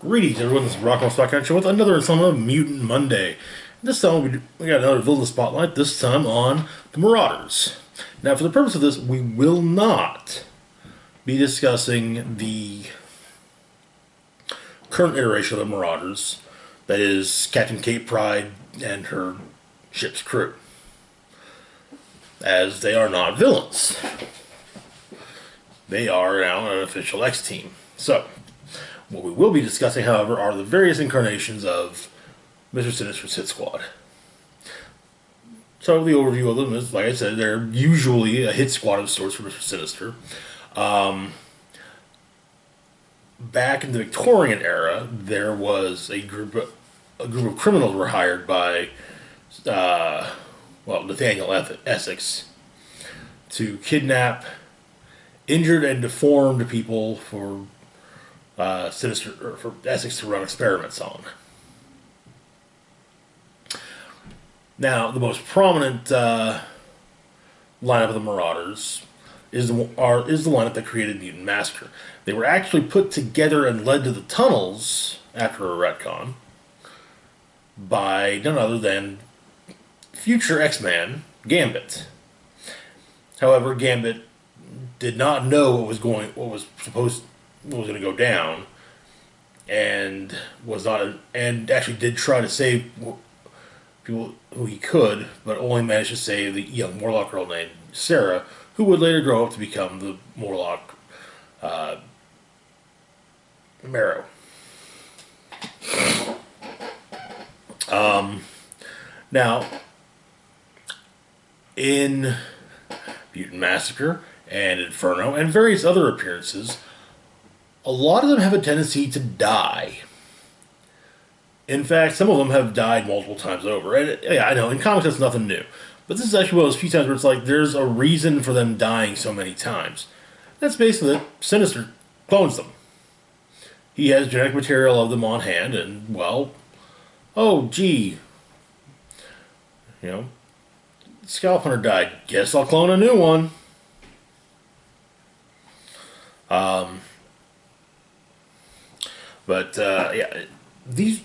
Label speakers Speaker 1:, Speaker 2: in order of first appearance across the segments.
Speaker 1: Greetings, everyone. This is Rock and Roll Stock Action with another installment of Mutant Monday. This time we got another villain spotlight. This time on the Marauders. Now, for the purpose of this, we will not be discussing the current iteration of the Marauders. That is Captain Kate Pride and her ship's crew, as they are not villains. They are now an official X team. So, what we will be discussing, however, are the various incarnations of Mr. Sinister's hit squad. So the overview of them is, like I said, they're usually a hit squad of sorts for Mr. Sinister. Back in the Victorian era, there was a group of criminals were hired by, Nathaniel Essex to kidnap injured and deformed people for for Essex to run experiments on. Now, the most prominent lineup of the Marauders is the lineup that created Mutant Massacre. They were actually put together and led to the tunnels after a retcon by none other than future X-Man Gambit. However, Gambit did not know what was going to go down, and actually did try to save people who he could, but only managed to save the young Morlock girl named Sarah, who would later grow up to become the Morlock Marrow. Now, in Mutant Massacre and Inferno and various other appearances, a lot of them have a tendency to die. In fact, some of them have died multiple times over. And yeah, I know, in comics that's nothing new. But this is actually one of those few times where it's like, there's a reason for them dying so many times. That's basically that Sinister clones them. He has genetic material of them on hand, and, well, oh, gee, Scalp Hunter died. Guess I'll clone a new one. These,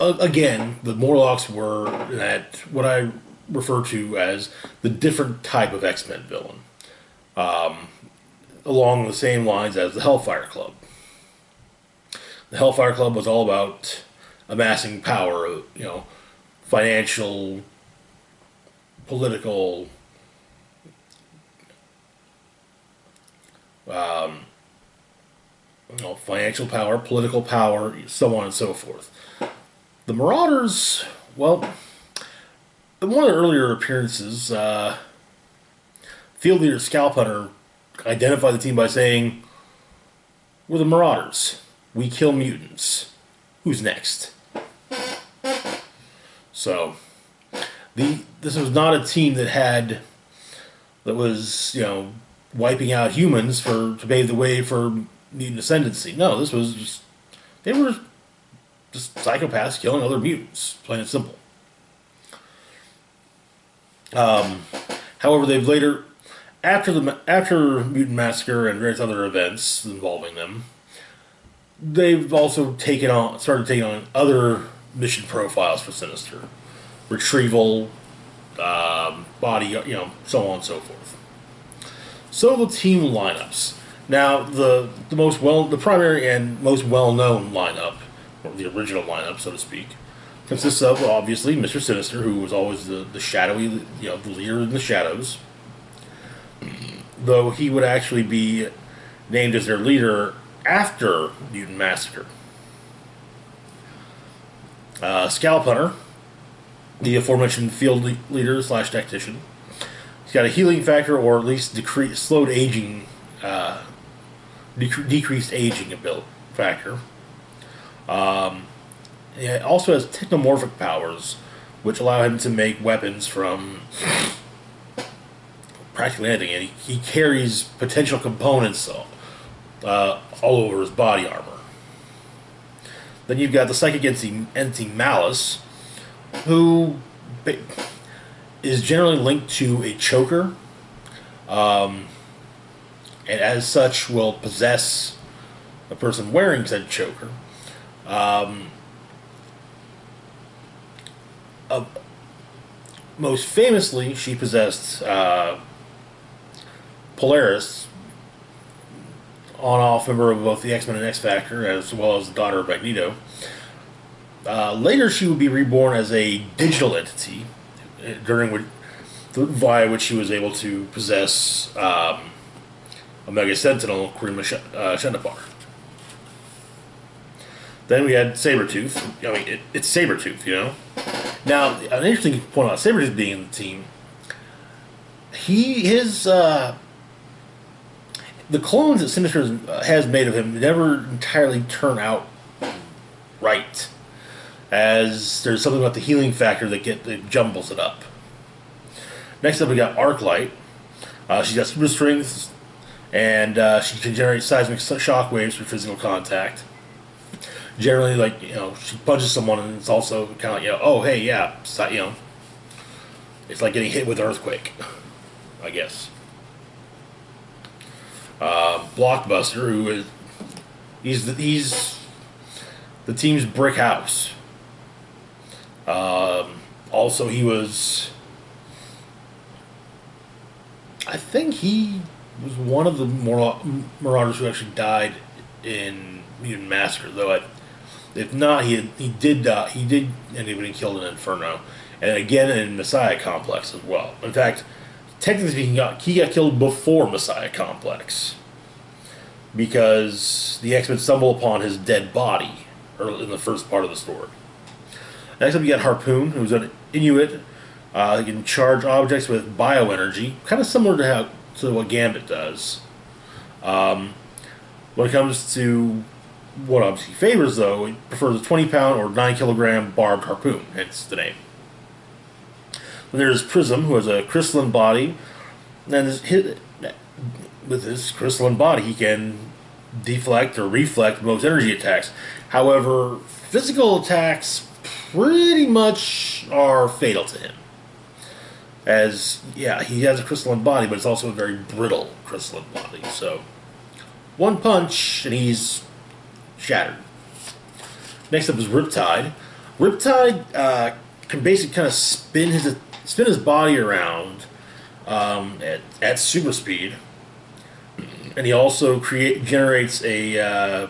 Speaker 1: again, the Morlocks were at what I refer to as the different type of X-Men villain. Along the same lines as the Hellfire Club. The Hellfire Club was all about amassing power, financial, political, financial power, political power, so on and so forth. The Marauders, well, in one of the earlier appearances, field leader Scalp Hunter identified the team by saying, "We're the Marauders. We kill mutants. Who's next?" So, this was not a team that was, wiping out humans to pave the way for mutant ascendancy. No, this was just, they were just psychopaths killing other mutants, plain and simple. However, they've later, after Mutant Massacre and various other events involving them, they've also started taking on other mission profiles for Sinister. Retrieval, body, so on and so forth. So the team lineups. Now, the primary and most well-known lineup, or the original lineup, so to speak, consists of, obviously, Mr. Sinister, who was always the shadowy, the leader in the shadows. Though he would actually be named as their leader after Mutant Massacre. Scalp Hunter, the aforementioned field leader / tactician. He's got a healing factor, or at least decreased aging factor. He also has technomorphic powers, which allow him to make weapons from practically anything. And he carries potential components all over his body armor. Then you've got the psychic entity Malice, who is generally linked to a choker, and as such will possess a person wearing said choker. Uh, Most famously, she possessed Polaris, on-off member of both the X-Men and X-Factor, as well as the daughter of Magneto. Later, she would be reborn as a digital entity, via which she was able to possess Omega Sentinel, Queen Shenapar. Then we had Sabretooth. I mean, it's Sabretooth, you know? Now, an interesting point about Sabretooth being in the team, the clones that Sinister has made of him never entirely turn out right, as there's something about the healing factor that jumbles it up. Next up, we got Arclight. She's got super strength, and she can generate seismic shock waves through physical contact. Generally, like, she punches someone, and it's also kind of oh hey, yeah, it's like getting hit with an earthquake, I guess. Blockbuster, who is he's the team's brick house. Also, he was, I think he was one of the Marauders who actually died in Mutant Massacre, though. If not, he did die. He did end up getting killed in Inferno, and again in Messiah Complex as well. In fact, technically speaking, he got killed before Messiah Complex, because the X-Men stumble upon his dead body early in the first part of the story. Next up, you got Harpoon, who's an Inuit. He can charge objects with bioenergy, kind of similar to what Gambit does. When it comes to what obviously favors, though, he prefers a 20-pound or 9-kilogram barbed harpoon, hence the name. Then there's Prism, who has a crystalline body, and with his crystalline body, he can deflect or reflect most energy attacks. However, physical attacks pretty much are fatal to him. As, yeah, he has a crystalline body, but it's also a very brittle crystalline body. So, one punch, and he's shattered. Next up is Riptide. Riptide can basically kind of spin his body around at super speed, and he also generates a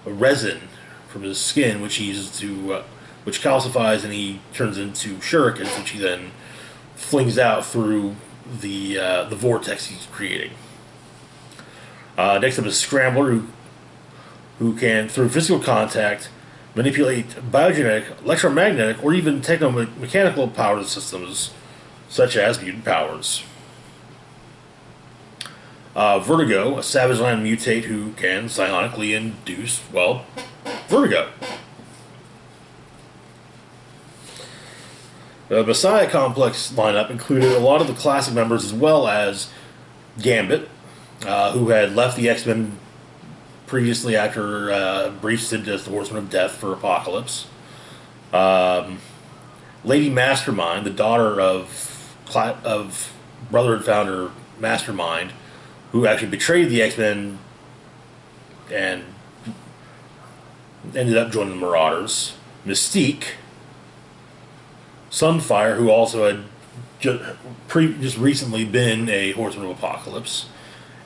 Speaker 1: resin from his skin, which he uses which calcifies, and he turns into shurikens, which he then flings out through the vortex he's creating. Next up is Scrambler, who can, through physical contact, manipulate biogenetic, electromagnetic, or even techno-mechanical power systems, such as mutant powers. Vertigo, a savage land mutate who can psionically induce, vertigo. The Messiah Complex lineup included a lot of the classic members, as well as Gambit, who had left the X-Men previously after a brief stint as the Horseman of Death for Apocalypse. Lady Mastermind, the daughter of Brotherhood founder Mastermind, who actually betrayed the X-Men and ended up joining the Marauders. Mystique, Sunfire, who also had just recently been a Horseman of Apocalypse,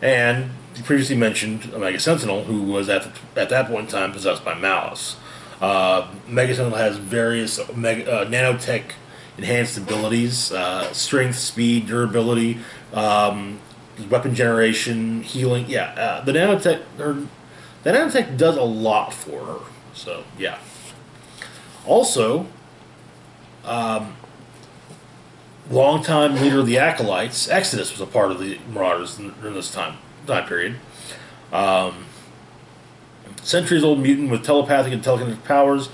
Speaker 1: and previously mentioned Omega Sentinel, who was at that point in time possessed by Malice. Omega Sentinel has various nanotech enhanced abilities: strength, speed, durability, weapon generation, healing. Yeah, the nanotech does a lot for her. So yeah. Also, longtime leader of the Acolytes, Exodus, was a part of the Marauders during this time period. Centuries-old mutant with telepathic and telekinetic powers,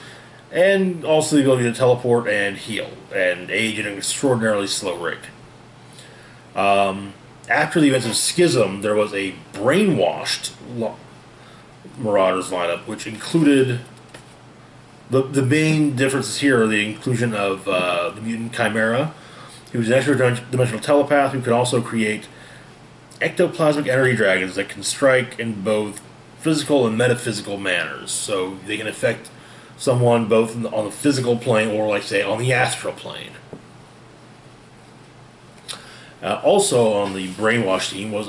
Speaker 1: and also the ability to teleport and heal, and age at an extraordinarily slow rate. After the events of Schism, there was a brainwashed Marauders lineup, which included the main differences here are the inclusion of the mutant Chimera, who's an extra-dimensional telepath who can also create ectoplasmic energy dragons that can strike in both physical and metaphysical manners. So they can affect someone both on the physical plane or, like, say, on the astral plane. Also on the brainwash team was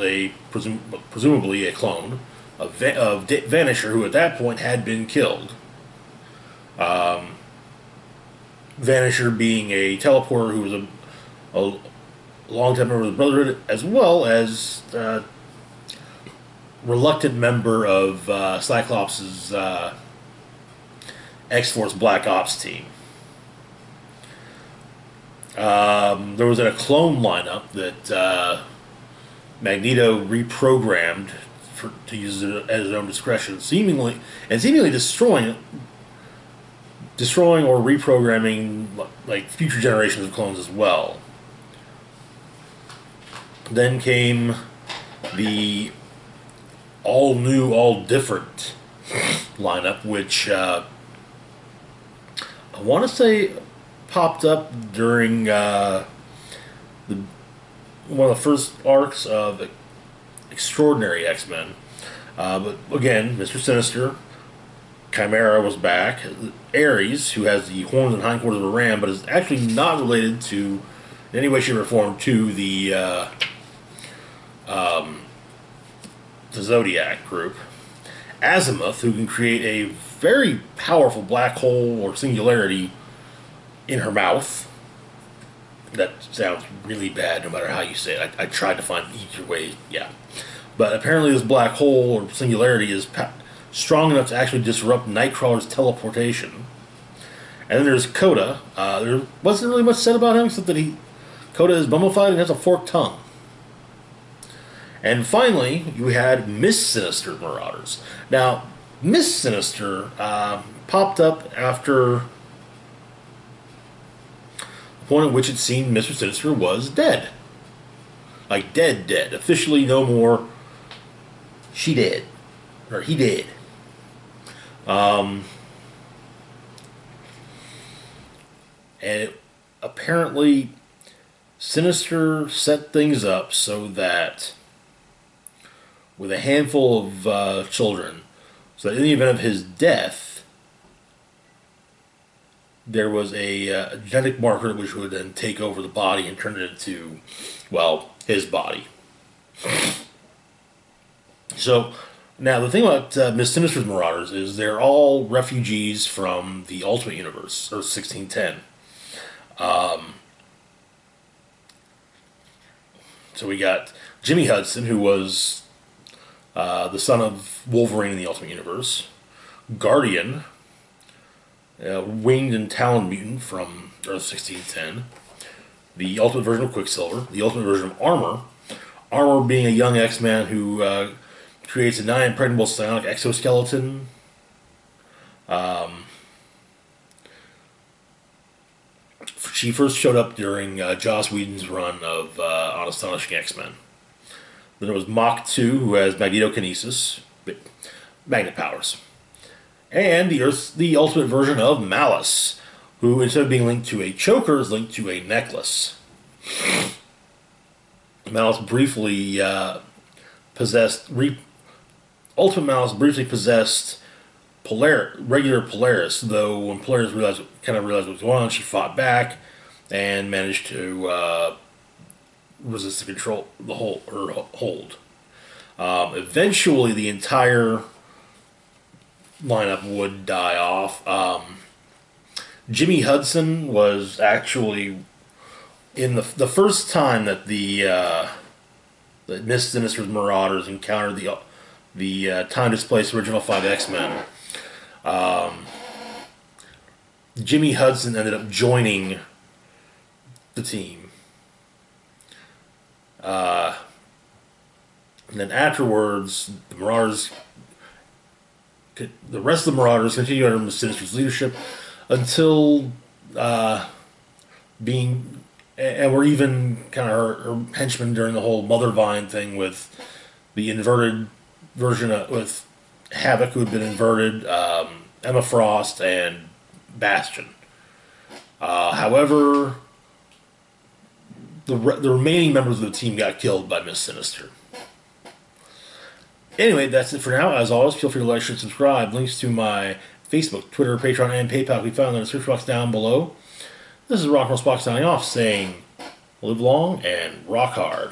Speaker 1: presumably a clone of Vanisher, who at that point had been killed. Vanisher being a teleporter who was a long-time member of the Brotherhood, as well as a reluctant member of Cyclops' X-Force Black Ops team. There was a clone lineup that Magneto reprogrammed to use it at his own discretion, seemingly destroying or reprogramming, like, future generations of clones as well. Then came the all new, all different lineup, which I want to say popped up during one of the first arcs of Extraordinary X-Men. But again, Mr. Sinister, Chimera was back. Ares, who has the horns and hindquarters of a ram, but is actually not related to, in any way, shape, or form, to the Zodiac group. Azimuth, who can create a very powerful black hole or singularity in her mouth. That sounds really bad no matter how you say it. I tried to find each way, yeah. But apparently this black hole or singularity is strong enough to actually disrupt Nightcrawler's teleportation. And then there's Coda. There wasn't really much said about him, except that Coda is mummified and has a forked tongue. And finally, you had Miss Sinister Marauders. Now, Miss Sinister popped up after the point at which it seemed Mr. Sinister was dead. Like, dead. Officially no more. She dead. Or he dead. And apparently, Sinister set things up so that, with a handful of children, so that in the event of his death, there was a genetic marker which would then take over the body and turn it into, well, his body. So, now the thing about Miss Sinister's Marauders is they're all refugees from the Ultimate Universe, or 1610. So we got Jimmy Hudson, who was the son of Wolverine in the Ultimate Universe. Guardian, winged and taloned mutant from Earth 1610. The Ultimate version of Quicksilver. The Ultimate version of Armor. Armor being a young X-Man who creates a nigh-impregnable psionic exoskeleton. She first showed up during Joss Whedon's run of on Astonishing X-Men. Then there was Mach 2, who has magnetokinesis, magnet powers. And the ultimate version of Malice, who, instead of being linked to a choker, is linked to a necklace. Malice briefly Ultimate Malice briefly possessed regular Polaris, though when Polaris realized what was going on, she fought back and managed to resist the hold. Eventually, the entire lineup would die off. Jimmy Hudson was actually in the first time that the Miss Sinister's Marauders encountered the time displaced original 5 X-Men. Jimmy Hudson ended up joining the team. And then afterwards, the rest of the Marauders continued under Miss Sinister's leadership until and were even kind of her henchmen during the whole Mother Vine thing with the inverted version with Havoc, who had been inverted, Emma Frost, and Bastion. However, the remaining members of the team got killed by Miss Sinister. Anyway, that's it for now. As always, feel free to like, share, and subscribe. Links to my Facebook, Twitter, Patreon, and PayPal can be found in the search box down below. This is Rock and Roll Spock signing off, saying live long and rock hard.